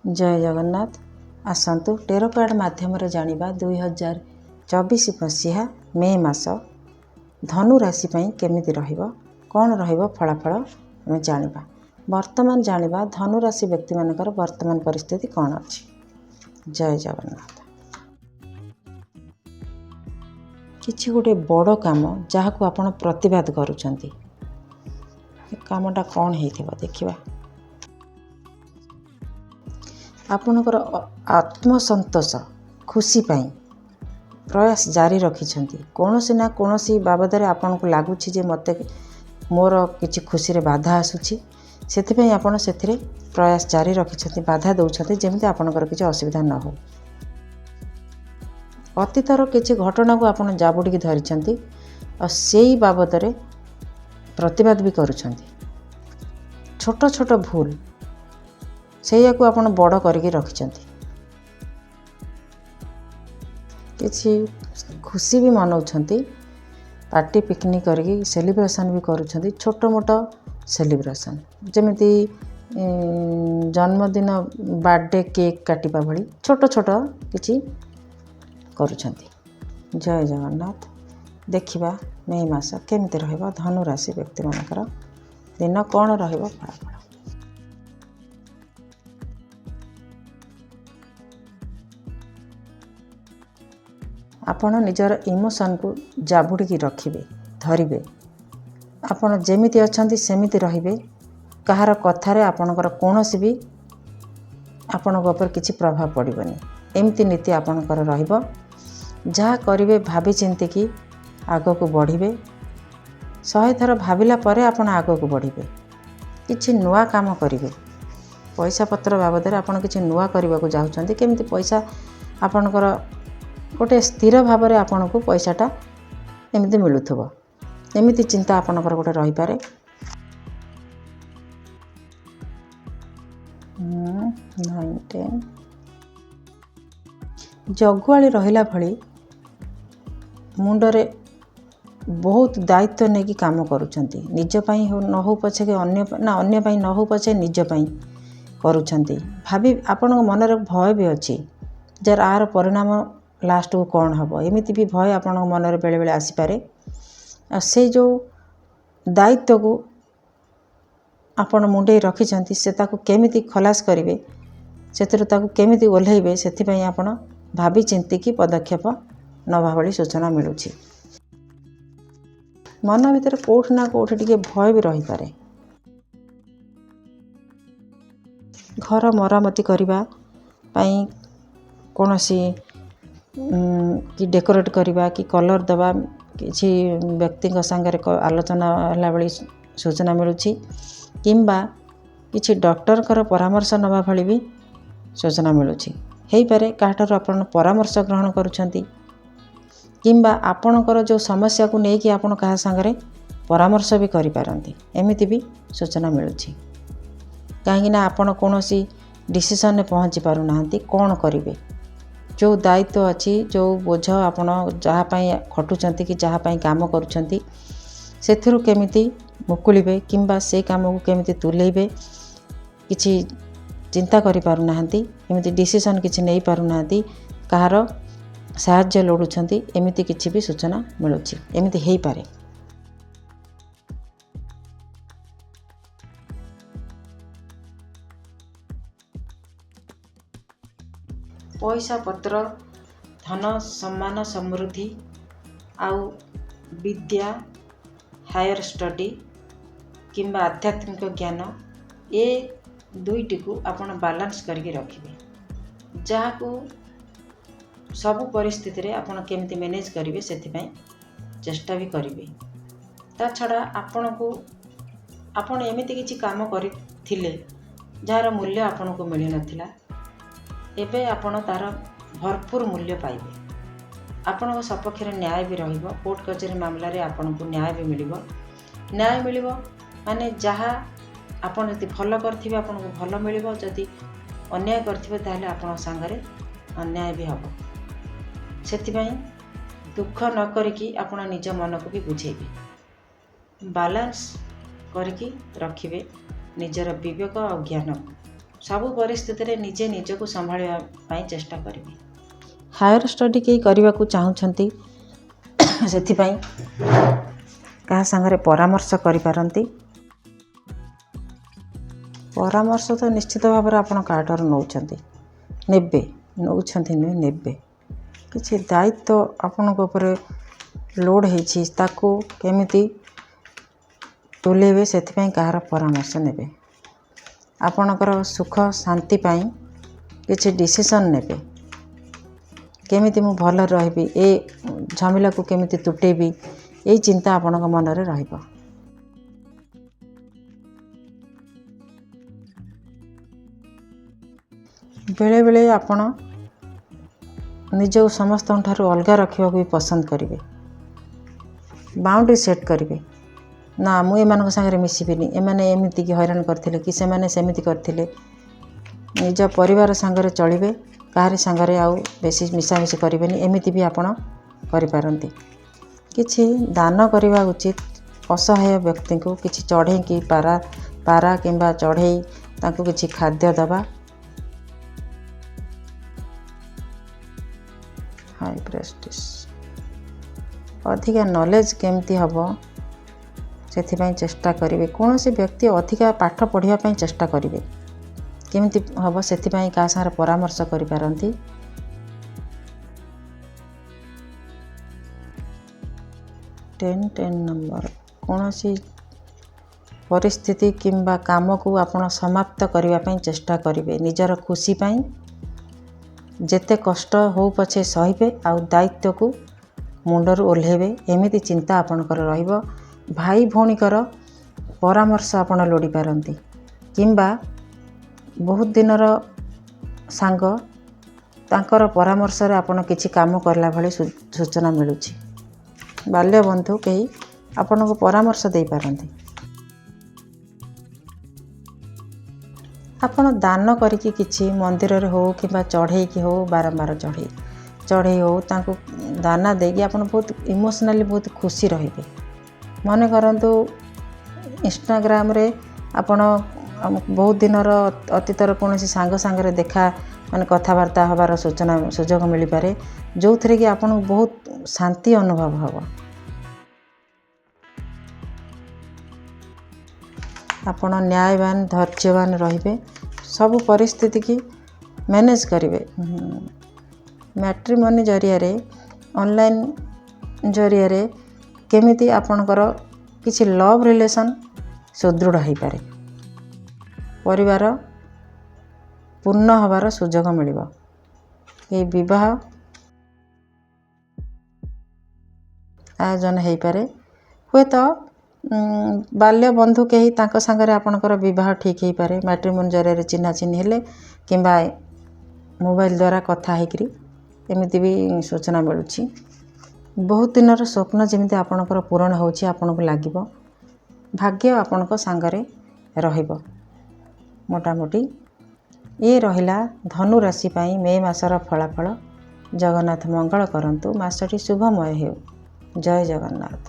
जय Jagannath. आसतु tarot card माध्यम जानिबा 2024 मसीहा मे मास धनु राशि केमिति रहिबो कौन रहिबो फलाफल आम जानिबा। वर्तमान जानिबा धनु राशि व्यक्ति मानकर वर्तमान परिस्थिति कौन अछि। जय जगन्नाथ। किछि गोटे बड़ काम जहाँ को आपण प्रतिवाद करूछंती कामटा कौन हेइथिबो देखिबा। आपणकर आत्मसंतोष खुशी पाई प्रयास जारी रखिछंती कोनोसी ना कोनोसी बाबदरे आपन को लागुछि जे मते मोर किछि खुशी रे बाधा आसुछि सेथिपई आपण सेथिरे प्रयास जारी रखिछंती बाधा दउछंती जेमिति आपणकर किछि असुविधा न हो। अतीतर किछि घटना को आपण जाबुडी धरिछंती और सेही बाबदरे प्रतिवाद भी करूछंती। छोट छोट भूल सेया को आपण बड़ करके रखिछंती। किछि खुशी भी मनाउछंती पार्टी पिकनिक करके सेलिब्रेशन भी करूछंती। छोट मोट सेलिब्रेशन जेमिति जन्मदिन बर्थडे केक काटिबा भली छोट छोट किछि करूछंती। जय जगन्नाथ। देखिबा मे मास केमिति रहइबो धनु राशि व्यक्ति मानकर दिन कौन रहिबो फलाफल। आपण निजर इमोशन को जाबुड़ी रखिबे धरिबे आपण जेमिति अछंती सेमिति रहिबे कहार कथारे आपणकर कोनोसी भी आपणक ऊपर किछि प्रभाव पड़िबनी एमिति नीति आपणकर रहिबो। जहाँ करिवे भाबी चिंती कि आगो को बढ़िबे 100 थर भाबिला परे आपण आगो को बढ़िबे किछि नुआ काम करिवे। पैसा पत्र बाबदरे आपण किछि नुआ करबा को जाउछंती केमिति पैसा आपणकर गोटे स्थिर भाव में आपन को पैसाटा एमती मिलुथबो एमिति चिंता आपणकर गोटे रही पारे। 9 10 जगुआली रहिला भली मुंडरे बहुत दायित्व नेकी काम करूछंती निज पई न हो पछे के अन्य पई न हो पछे निज पई करूछंती भाबी आपन मन रे भय भी अछि जर आर परिणाम लास्ट को कौन हम एमती भी भय आपण मन में बेले बेले आसीपे से जो दायित्व को आपण मुंडे रखिछंती से ताकू केमिति खलास करिवे सेतिर ताकू केमिति ओल्हेइबे सेथिपई आपण भाबी चिंती की पदक्षेप नवा भली सूचना मिलुछि। मन भीतर कोठ ना कोठ टिके भय भी रही पारे। घर मरामती करबा पई कोनोसी कि डेकोरेट करबा कि कलर दबा किछि व्यक्ति संगे आलोचना हला भली सूचना मिलुछि किंबा किछि डॉक्टर कर परामर्श नवा भली भी सूचना मिलुछि। हेई पारे काठार आपण परामर्श ग्रहण करूछंती किंबा आपणकर जो समस्या को नेकी आपण कहा संगे परामर्श भी करि पारंती एमिति भी सूचना मिलुछि। काहेकि ना आपण कोनोसी डिसीजन ने पहुंची पारु नाहंती कोन करिवे जो दायित्व अच्छी जो बोझ आपण जहाँ खटुचंती कि जहाँ काम करुचंती सेथिरु केमिति मुकुलिबे किंबा से काम को केमिति तुलेइबे किछि चिंता करि पारु नाहंती एमिति डिसीजन किछि नै पारु नाहंती कहार साहाय्य लोडुचंती एमिति किछि भी सूचना मिलुछि एमिति हेई पारे। पैसा पत्र धन सम्मान समृद्धि आउ विद्या हायर स्टडी किंबा आध्यात्मिक ज्ञान ए दुईटी को आपण बैलेंस करके रखिबे जहाँ को सबु परिस्थिति रे आपण केमिति मैनेज करिवे सेथिपई चेष्टा भी करिवे। ता छड़ा आपण एमिति किछि काम करिथिले जार मूल्य आपण को मिली नथिला एबे आपण तार भरपूर मूल्य पाइबे। आपण सपक्ष न्याय भी रहिबो कोर्ट कचेरी मामला रे आपण को न्याय भी मिलिबो माने जहाँ आपण यदि भल करथिबे आपण को भल मिलिबो जदि अन्याय करथिबे ताले आपण संगरे अन्याय भी हबो। सेथिपई दुख न करिकी आपण निज मन को भी बुझेबे बैलेंस करिकी रखिबे निजर विवेक और ज्ञान ସବୁ ପରିସ୍ଥିତିରେ ନିଜେ ନିଜକୁ ସମ୍ଭାଳିବା ପାଇଁ ଚେଷ୍ଟା କରିବେ। ହାୟର ଷ୍ଟଡି କେହି କରିବାକୁ ଚାହୁଁଛନ୍ତି, ସେଥିପାଇଁ କାହା ସାଙ୍ଗରେ ପରାମର୍ଶ କରିପାରନ୍ତି। ପରାମର୍ଶ ତ ନିଶ୍ଚିତ ଭାବରେ ଆପଣ କାହାଠାରୁ ନେଉଛନ୍ତି ନୁହେଁ ନେବେ। କିଛି ଦାୟିତ୍ୱ ଆପଣଙ୍କ ଉପରେ ଲୋଡ଼ ହେଇଛି, ତାକୁ କେମିତି ତୁଲେଇବେ ସେଥିପାଇଁ କାହାର ପରାମର୍ଶ ନେବେ। ଆପଣଙ୍କର ସୁଖ ଶାନ୍ତି ପାଇଁ କିଛି ଡିସିସନ୍ ନେବେ। କେମିତି ମୁଁ ଭଲରେ ରହିବି, ଏ ଝାମେଲାକୁ କେମିତି ତୁଟେଇବି, ଏଇ ଚିନ୍ତା ଆପଣଙ୍କ ମନରେ ରହିବ। ବେଳେବେଳେ ଆପଣ ନିଜକୁ ସମସ୍ତଙ୍କ ଠାରୁ ଅଲଗା ରଖିବାକୁ ବି ପସନ୍ଦ କରିବେ। ବାଉଣ୍ଡ୍ରି ସେଟ୍ କରିବେ, ନା ମୁଁ ଏମାନଙ୍କ ସାଙ୍ଗରେ ମିଶିବିନି, ଏମାନେ ଏମିତିକି ହଇରାଣ କରିଥିଲେ କି ସେମାନେ ସେମିତି କରିଥିଲେ। ନିଜ ପରିବାର ସାଙ୍ଗରେ ଚଳିବେ, କାହାରି ସାଙ୍ଗରେ ଆଉ ବେଶୀ ମିଶାମିଶି କରିବେନି। ଏମିତି ବି ଆପଣ କରିପାରନ୍ତି। କିଛି ଦାନ କରିବା ଉଚିତ। ଅସହାୟ ବ୍ୟକ୍ତିଙ୍କୁ କିଛି ଚଢ଼େଇକି ପାରା କିମ୍ବା ଚଢ଼େଇ ତାଙ୍କୁ କିଛି ଖାଦ୍ୟ ଦେବା। ହାଇ ପ୍ରେଷ୍ଟିଜ୍ ଅଧିକା ନଲେଜ୍ କେମିତି ହେବ ସେଥିପାଇଁ ଚେଷ୍ଟା କରିବେ। କୌଣସି ବ୍ୟକ୍ତି ଅଧିକା ପାଠ ପଢ଼ିବା ପାଇଁ ଚେଷ୍ଟା କରିବେ, କେମିତି ହେବ ସେଥିପାଇଁ କାହା ସାଙ୍ଗରେ ପରାମର୍ଶ କରିପାରନ୍ତି। 10 ନମ୍ବର କୌଣସି ପରିସ୍ଥିତି କିମ୍ବା କାମକୁ ଆପଣ ସମାପ୍ତ କରିବା ପାଇଁ ଚେଷ୍ଟା କରିବେ। ନିଜର ଖୁସି ପାଇଁ ଯେତେ କଷ୍ଟ ହଉ ପଛେ ସହିବେ, ଆଉ ଦାୟିତ୍ୱକୁ ମୁଣ୍ଡରୁ ଓହ୍ଲାଇବେ, ଏମିତି ଚିନ୍ତା ଆପଣଙ୍କର ରହିବ। ଭାଇ ଭଉଣୀଙ୍କର ପରାମର୍ଶ ଆପଣ ଲୋଡ଼ିପାରନ୍ତି, କିମ୍ବା ବହୁତ ଦିନର ସାଙ୍ଗ, ତାଙ୍କର ପରାମର୍ଶରେ ଆପଣ କିଛି କାମ କଲା ଭଳି ସୂଚନା ମିଳୁଛି। ବାଲ୍ୟବନ୍ଧୁ କେହି ଆପଣଙ୍କୁ ପରାମର୍ଶ ଦେଇପାରନ୍ତି। ଆପଣ ଦାନ କରିକି କିଛି ମନ୍ଦିରରେ ହେଉ କିମ୍ବା ଚଢ଼େଇକି ହେଉ, ବାରମ୍ବାର ଚଢ଼େଇ ହେଉ, ତାଙ୍କୁ ଦାନା ଦେଇକି ଆପଣ ବହୁତ ଇମୋସନାଲି ବହୁତ ଖୁସି ରହିବେ। ମନେ କରନ୍ତୁ ଇନଷ୍ଟାଗ୍ରାମରେ ଆପଣ ବହୁତ ଦିନର ଅତୀତର କୌଣସି ସାଙ୍ଗ ସାଙ୍ଗରେ କଥାବାର୍ତ୍ତା ହେବାର ସୁଯୋଗ ମିଳିପାରେ, ଯେଉଁଥିରେ କି ଆପଣଙ୍କୁ ବହୁତ ଶାନ୍ତି ଅନୁଭବ ହେବ। ଆପଣ ନ୍ୟାୟବାନ ଧୈର୍ଯ୍ୟବାନ ରହିବେ, ସବୁ ପରିସ୍ଥିତିକି ମ୍ୟାନେଜ୍ କରିବେ। ମ୍ୟାଟ୍ରିମୋନି ଜରିଆରେ, ଅନଲାଇନ୍ ଜରିଆରେ କେମିତି ଆପଣଙ୍କର କିଛି ଲଭ୍ ରିଲେସନ୍ ସୁଦୃଢ଼ ହୋଇପାରେ, ପରିବାର ପୂର୍ଣ୍ଣ ହେବାର ସୁଯୋଗ ମିଳିବ। ଏହି ବିବାହ ଆୟୋଜନ ହୋଇପାରେ। ହୁଏତ ବାଲ୍ୟବନ୍ଧୁ କେହି, ତାଙ୍କ ସାଙ୍ଗରେ ଆପଣଙ୍କର ବିବାହ ଠିକ୍ ହୋଇପାରେ ମ୍ୟାଟ୍ରିମୋନି ଜରିଆରେ ଚିହ୍ନା ଚିହ୍ନି ହେଲେ, କିମ୍ବା ମୋବାଇଲ୍ ଦ୍ୱାରା କଥା ହେଇକରି ଏମିତି ବି ସୂଚନା ମିଳୁଛି। ବହୁତ ଦିନର ସ୍ୱପ୍ନ ଯେମିତି ଆପଣଙ୍କର ପୂରଣ ହେଉଛି ଆପଣଙ୍କୁ ଲାଗିବ। ଭାଗ୍ୟ ଆପଣଙ୍କ ସାଙ୍ଗରେ ରହିବ। ମୋଟାମୋଟି ଏ ରହିଲା ଧନୁ ରାଶି ପାଇଁ ମେ ମାସର ଫଳାଫଳ। ଜଗନ୍ନାଥ ମଙ୍ଗଳ କରନ୍ତୁ, ମାସଟି ଶୁଭମୟ ହେଉ। ଜୟ ଜଗନ୍ନାଥ।